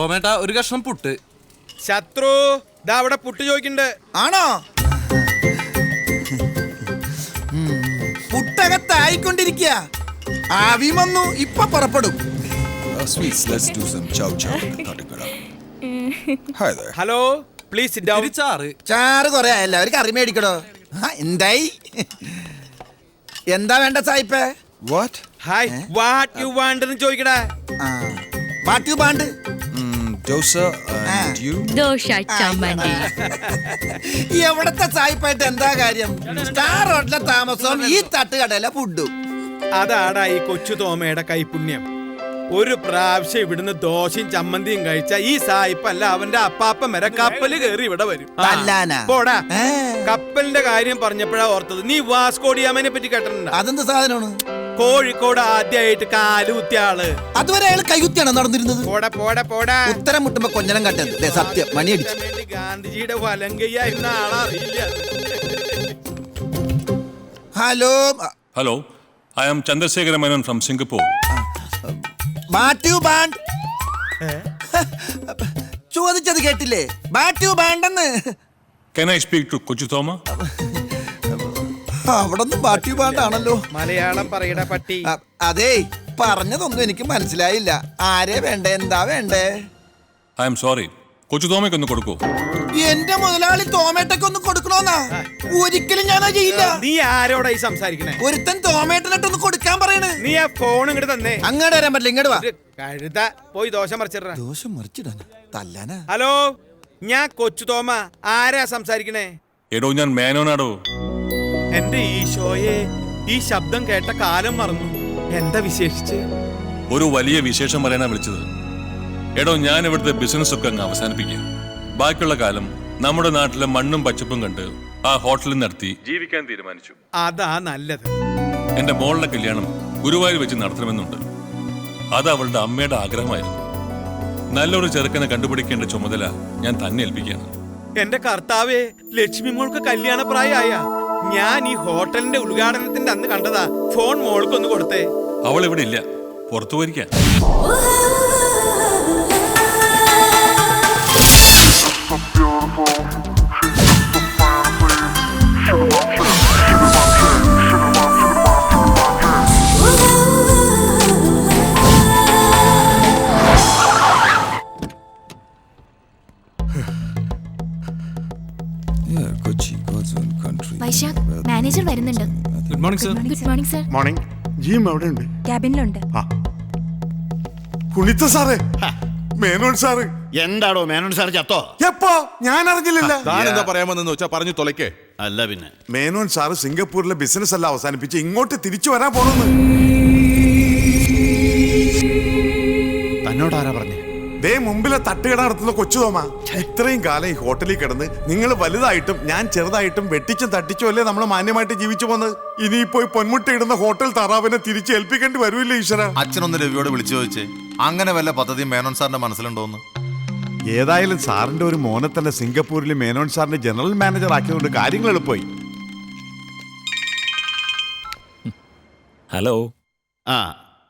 ടോമേട്ട ഒരു കഷ്ണം പുട്ട്. ശത്രു ദാ അവിടെ പുട്ട് ചോദിക്കണ്ട്. ആണോ? പുട്ടകത്തായിക്കൊണ്ടിരിക്കുക. ആവി വന്നു, ഇപ്പൊ പുറപ്പെടും. Hello, please sit down. ചാറ് ചാറ് കൊറേ ആയല്ലോ, ഒരു കറി മേടിക്കടോ. എന്തായി? എന്താ വേണ്ട സായിപ്പേ? ഹായ്, വാട്ട് യു വാണ്ട് എന്ന് ചോദിക്കടാ. What you want? ദോശ ചമ്മന്തി. എവിടത്തെ സായിപ്പായിട്ട് എന്താ കാര്യം? സ്റ്റാർ ഹോട്ടലിലെ താമസവും ഈ തട്ടുകടയിലെ ഫുഡും. അതാടാ ഈ കൊച്ചു തോമയുടെ കൈപുണ്യം. ഒരു പ്രാവശ്യം ഇവിടുന്ന് ദോശയും ചമ്മന്തിയും കഴിച്ച ഈ സായിപ്പല്ല അവന്റെ അപ്പാപ്പൻ വരെ കപ്പല് കയറി ഇവിടെ വരും. പോടാ. കപ്പലിന്റെ കാര്യം പറഞ്ഞപ്പോഴാ ഓർത്തത്, നീ വാസ്കോഡിയാമനെ പറ്റി കേട്ടിട്ടുണ്ടോ? അതെന്ത് സാധനമാണ്? കോഴിക്കോട് ആദ്യമായിട്ട് കാലുകുത്തിയ ആള്. അതുവരെ അയാൾ കൈകുത്തിയാണോ നടന്നിരുന്നത്? പോടാ പോടാ പോടാ. ഉത്തരം മുട്ടുമ്പോ കൊഞ്ഞനം കണ്ടത് സത്യം. മണിയടിച്ചു. ഗാന്ധിജിയുടെ വലങ്കയ്യായിരുന്ന ആളാ അറിയില്ല. Hello hello, I am Chandrasekhara Menon from Singapore. ചോദിച്ചത് കേട്ടില്ലേ? ബാറ്റു ബാണ്ടെന്ന്. Can I speak to കൊച്ചു തോമ? അവിടൊന്നും ബാറ്റു ബാണ്ടാണല്ലോ. മലയാളം പറയട പട്ടി. അതെ, പറഞ്ഞതൊന്നും എനിക്ക് മനസ്സിലായില്ല. ആരെ വേണ്ടേ? എന്താ വേണ്ടേ? ഐ എം സോറി, കൊച്ചു തോമയ്ക്കൊന്ന് കൊടുക്കൂ. എന്റെ മുതലാളി തോമേട്ടൊക്കൊന്ന് കൊടുക്കണോന്നാ? ഒരിക്കലും ഞാനാ ചെയ്യില്ല. നീ ആരോടാ ഈ സംസാരിക്കണേ? ഒരുത്തൻ തോമേട്ടനിട്ടൊന്ന് കൊടുക്കാൻ പറയണേ. നീ ആ ഫോൺ ഇങ്ങോട്ട് തന്നേ. അങ്ങോട്ട് വരാൻ പറ്റില്ല, ഇങ്ങോട്ട് വാ. കഴുത പോയി ദോശ മറിച്ചിട. ദോശ മറിച്ചിടാൻ തല്ലാനാ? ഹലോ, ഞാൻ കൊച്ചു തോമ. ആരാ സംസാരിക്കണേ? എടോ, ഞാൻ മേനോനാടോ. എന്റെ ഈശോയെ, ഈ ശബ്ദം കേട്ട കാലം മറന്നു. എന്താ വിശേഷിച്ച്? ഒരു വലിയ വിശേഷം പറയാനാ വിളിച്ചത്. എടോ, ഞാൻ ഇവിടുത്തെ ബിസിനസ് ഒക്കെ അങ്ങ് അവസാനിപ്പിക്കുക. ബാക്കിയുള്ള കാലം നമ്മുടെ നാട്ടിലെ മണ്ണും പച്ചപ്പും കണ്ട് ആ ഹോട്ടലിൽ നടത്തി ജീവിക്കാൻ തീരുമാനിച്ചു. അതാ നല്ലത്. എന്റെ മോളുടെ കല്യാണം ഗുരുവായൂർ വെച്ച് നടത്തണമെന്നുണ്ട്. അത് അവളുടെ അമ്മയുടെ ആഗ്രഹമായിരുന്നു. നല്ലൊരു ചെറുക്കനെ കണ്ടുപിടിക്കേണ്ട ചുമതല ഞാൻ തന്നെ ഏൽപ്പിക്കുകയാണ്. എന്റെ കർത്താവേ, ലക്ഷ്മി മോൾക്ക് കല്യാണ പ്രായമായ. ഞാൻ ഈ ഹോട്ടലിന്റെ ഉദ്ഘാടനത്തിന്റെ അന്ന് കണ്ടതാ. ഫോൺ മോൾക്കൊന്ന് കൊടുത്തേ. അവൾ ഇവിടെ ഇല്ല, പുറത്തു പോയിരിക്കാൻ. വൈശാഖ്, മാനേജർ വരുന്നുണ്ട്. Good morning sir. Good morning sir. Morning. Jim എവിടെ ഉണ്ട്? ക്യാബിനിലുണ്ട്. കുണിത്ത സാറേ, മേനോൻ സാറ്. എന്താടോ മേനോൻ സാർ ചത്തോ? എപ്പോ? ഞാൻ അറിഞ്ഞില്ല. താനെന്താ പറയാമെന്ന് വെച്ചാ പറഞ്ഞു തൊലക്കേ. അല്ല പിന്നെ, മേനോൻ സാറ് സിംഗപ്പൂരിലെ ബിസിനസ് എല്ലാം അവസാനിപ്പിച്ച് ഇങ്ങോട്ട് തിരിച്ചു വരാൻ പോണെന്ന്. തന്നോട് ആരാ പറഞ്ഞേ? ദേ മുമ്പിലെ തട്ടുകട നടത്തുന്ന കൊച്ചു തോമ. ഇത്രയും കാലം ഈ ഹോട്ടലിൽ കിടന്ന് നിങ്ങൾ വലുതായിട്ടും ഞാൻ ചെറുതായിട്ടും വെട്ടിച്ചും തട്ടിച്ചും അല്ലേ നമ്മൾ മാന്യമായിട്ട് ജീവിച്ചു പോന്നത്. ഇനിയിപ്പോ പൊന്മുട്ടയിടുന്ന ഹോട്ടൽ താറാവിനെ തിരിച്ച് ഏൽപ്പിക്കേണ്ടി വരൂല്ലേ ഈശ്വര? അച്ഛനൊന്ന് രവിയോട് വിളിച്ചു ചോദിച്ചേ, അങ്ങനെ വല്ല പദ്ധതി മേനോൻ സാറിന്റെ മനസ്സിലുണ്ടോന്ന്. ഏതായാലും സാറിന്റെ ഒരു മോനെ തന്നെ സിംഗപ്പൂരിൽ മേനോൻ സാറിന്റെ ജനറൽ മാനേജർ ആക്കിയതുകൊണ്ട് കാര്യങ്ങൾ എളുപ്പമായി. ഹലോ. ആ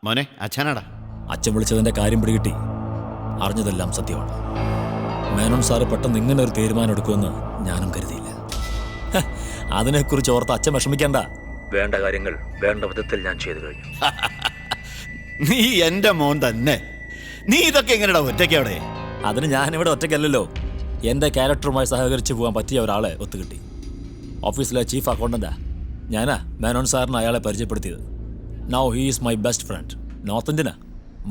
മോനെ, അച്ഛനാടാ. അച്ഛൻ വിളിച്ചതിന്റെ കാര്യം പിടികിട്ടി. അറിഞ്ഞതെല്ലാം സത്യമാണ്. മേനോൻ സാറ് പെട്ടെന്ന് ഇങ്ങനെ ഒരു തീരുമാനം എടുക്കുമെന്ന് ഞാനും കരുതിയില്ല. അതിനെക്കുറിച്ച് ഓർത്ത് അച്ഛൻ വിഷമിക്കണ്ട. വേണ്ട കാര്യങ്ങൾ വേണ്ട വിധത്തിൽ ഞാൻ ചെയ്തു കഴിഞ്ഞു. നീ എന്റെ മോൻ തന്നെ. നീ ഇതൊക്കെ എങ്ങനെയാ ഒറ്റയ്ക്ക് അവിടെ? അതിന് ഞാനിവിടെ ഒറ്റയ്ക്കല്ലല്ലോ. എൻ്റെ ക്യാരക്ടറുമായി സഹകരിച്ച് പോകാൻ പറ്റിയ ഒരാളെ ഒത്തുകിട്ടി. ഓഫീസിലെ ചീഫ് അക്കൗണ്ടന്റാ ഞാനാ മേനോൻ സാറിന് അയാളെ പരിചയപ്പെടുത്തിയത്. Now he is my best friend. North ഇന്ത്യനാ.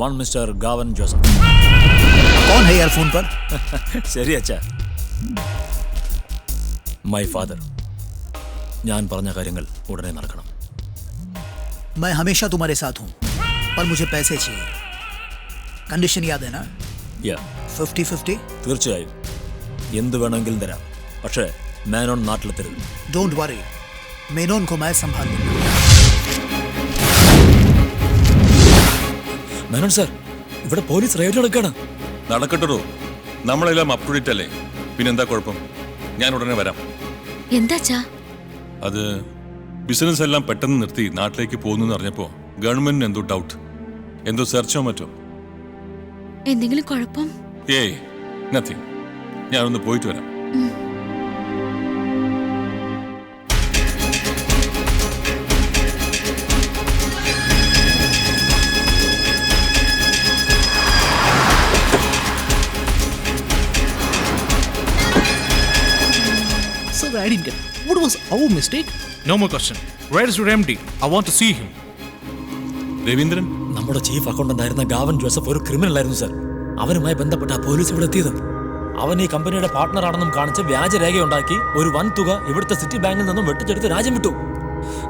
One mister Gavin Joseph. ശരി അച്ഛാ. My father. ഞാൻ പറഞ്ഞ കാര്യങ്ങൾ ഉടനെ നടക്കണം. मैं हमेशा तुम्हारे साथ हूं, पर मुझे पैसे चाहिए. कंडीशन याद है ना? 50-50. തീർച്ചയായും എന്ത് വേണമെങ്കിലും തരാം. പക്ഷേ മേനോൻ നാട്ടിലെത്തരുത്. डोंट वरी, मेनोन को मैं संभाल लूंगा. മേനോൻ സാർ, ഇവിടെ പോലീസ് റെയ്ഡ് നടക്കണം. നടക്കട്ടോ, നമ്മളെല്ലാം അപ് ടു ഡേറ്റ് അല്ലേ? പിന്നെന്താ കുഴപ്പം? ഞാൻ ഉടനെ വരാം. എന്താച്ചാ? അത് ബിസിനസ് എല്ലാം പെട്ടെന്ന് നിർത്തി നാട്ടിലേക്ക് പോകുന്നു അറിഞ്ഞപ്പോ ഗവൺമെന്റിന് എന്തോ ഡൗട്ട്, എന്തോ സെർച്ചോ മറ്റോ. എന്തെങ്കിലും കുഴപ്പം? ഏയ് നത്തിങ്. ഞാനൊന്ന് പോയിട്ട് വരാം. Sir, I didn't get. What was our mistake? No more question. Where is your MD? I want to see him. Raveendran, നമ്മുടെ ചീഫ് അക്കൗണ്ടന്റ് ആയിരുന്ന ഗാവൻ ജോസഫ് ഒരു ക്രിമിനൽ ആയിരുന്നു സർ. അവനുമായി ബന്ധപ്പെട്ട പോലീസ് ഇവിടെ എത്തിയത്. അവൻ ഈ കമ്പനിയുടെ പാർട്ട്ണർ ആണെന്നും കാണിച്ച് വ്യാജരേഖയുണ്ടാക്കി ഒരു വൻ തുക ഇവിടുത്തെ സിറ്റി ബാങ്കിൽ നിന്നും വെട്ടിച്ചെടുത്ത് രാജ്യം വിട്ടു.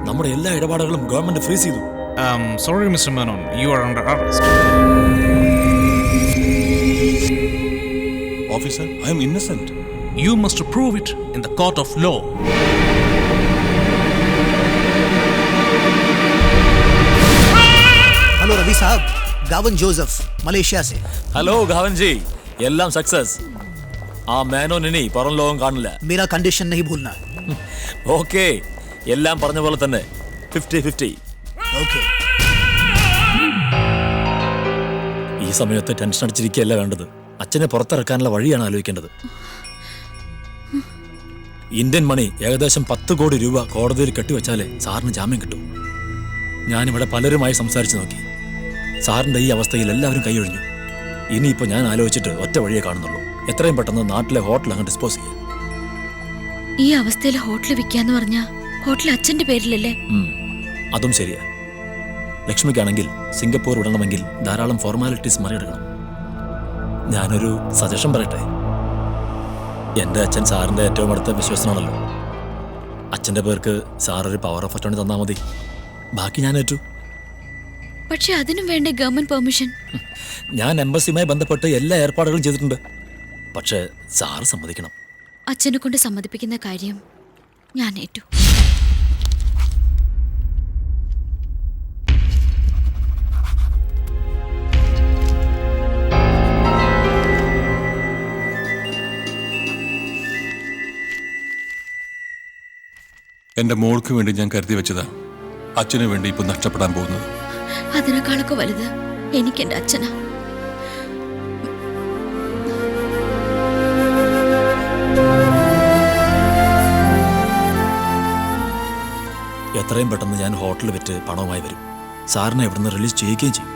നമ്മുടെ എല്ലാ ഇടപാടുകളും ഗവൺമെന്റ് ഫ്രീസ് ചെയ്തു. Sorry, Mr. Menon. You are under arrest. Officer, I am innocent. You must prove it in the court of law. Hello Ravi sahab, Gavin Joseph Malaysia से. ഹലോ ഗാവൻ ജി, എല്ലാം സക്സസ്. ആ മേനോൻ ഇനി പുറം ലോകം കാണില്ല. मेरा कंडीशन नहीं भूलना. ഓക്കെ, എല്ലാം പറഞ്ഞ പോലെ തന്നെ 50-50. ओके. ഈ സമയത്ത് ടെൻഷൻ അടിച്ചിരിക്കുകയല്ല വേണ്ടത്. അച്ഛനെ പുറത്തിറക്കാനുള്ള വഴിയാണ് ആലോചിക്കേണ്ടത്. ഇന്ത്യൻ മണി ഏകദേശം 10 കോടി രൂപ കോടതിയിൽ കെട്ടിവെച്ചാലേ സാറിന് ജാമ്യം കിട്ടും. ഞാനിവിടെ പലരുമായി സംസാരിച്ചു നോക്കി. സാറിൻ്റെ ഈ അവസ്ഥയിൽ എല്ലാവരും കൈയൊഴിഞ്ഞു. ഇനിയിപ്പോൾ ഞാൻ ആലോചിച്ചിട്ട് ഒറ്റ വഴിയേ കാണുന്നുള്ളൂ. എത്രയും പെട്ടെന്ന് നാട്ടിലെ ഹോട്ടൽ അങ്ങ് ഡിസ്പോസ് ചെയ്യാം. ഈ അവസ്ഥയിൽ ഹോട്ടൽ വിൽക്കാന്ന് പറഞ്ഞാ ഹോട്ടൽ അച്ഛന്റെ പേരിലല്ലേ? അതും ശരിയാ. ലക്ഷ്മിക്കാണെങ്കിൽ സിംഗപ്പൂർ വിടണമെങ്കിൽ ധാരാളം ഫോർമാലിറ്റീസ് മറികടക്കണം. ഞാനൊരു സജഷൻ പറയട്ടെ. എൻ്റെ അച്ഛൻ സാറിൻ്റെ ഏറ്റവും അടുത്ത വിശ്വാസനാണല്ലോ. അച്ഛൻ്റെ പേർക്ക് സാറൊരു പവർ ഓഫ് അറ്റോർണി തന്നാൽ മതി. ബാക്കി ഞാൻ ഏറ്റു. പക്ഷെ അതിനും വേണ്ടേ ഗവൺമെന്റ് പെർമിഷൻ? ഞാൻ എംബസിയുമായി ബന്ധപ്പെട്ട് എല്ലാ ഏർപ്പാടുകളും ചെയ്തിട്ടുണ്ട്. പക്ഷേ സാറ് സമ്മതിക്കണം. അച്ഛനെ കൊണ്ട് സമ്മതിപ്പിക്കുന്ന കാര്യം ഞാൻ ഏറ്റു. എന്റെ മോൾക്ക് വേണ്ടി ഞാൻ കരുതി വെച്ചതാ അച്ഛന് വേണ്ടി ഇപ്പൊ നഷ്ടപ്പെടാൻ പോകുന്നത്. അതിനേക്കാളൊക്കെ വലുത് എനിക്ക് എന്റെ അച്ഛനാ. എത്രയും പെട്ടെന്ന് ഞാൻ ഹോട്ടലിൽ വെച്ച് പണവുമായി വരും. സാറിനെ ഇവിടുന്ന് റിലീസ് ചെയ്യുകയും ചെയ്യും.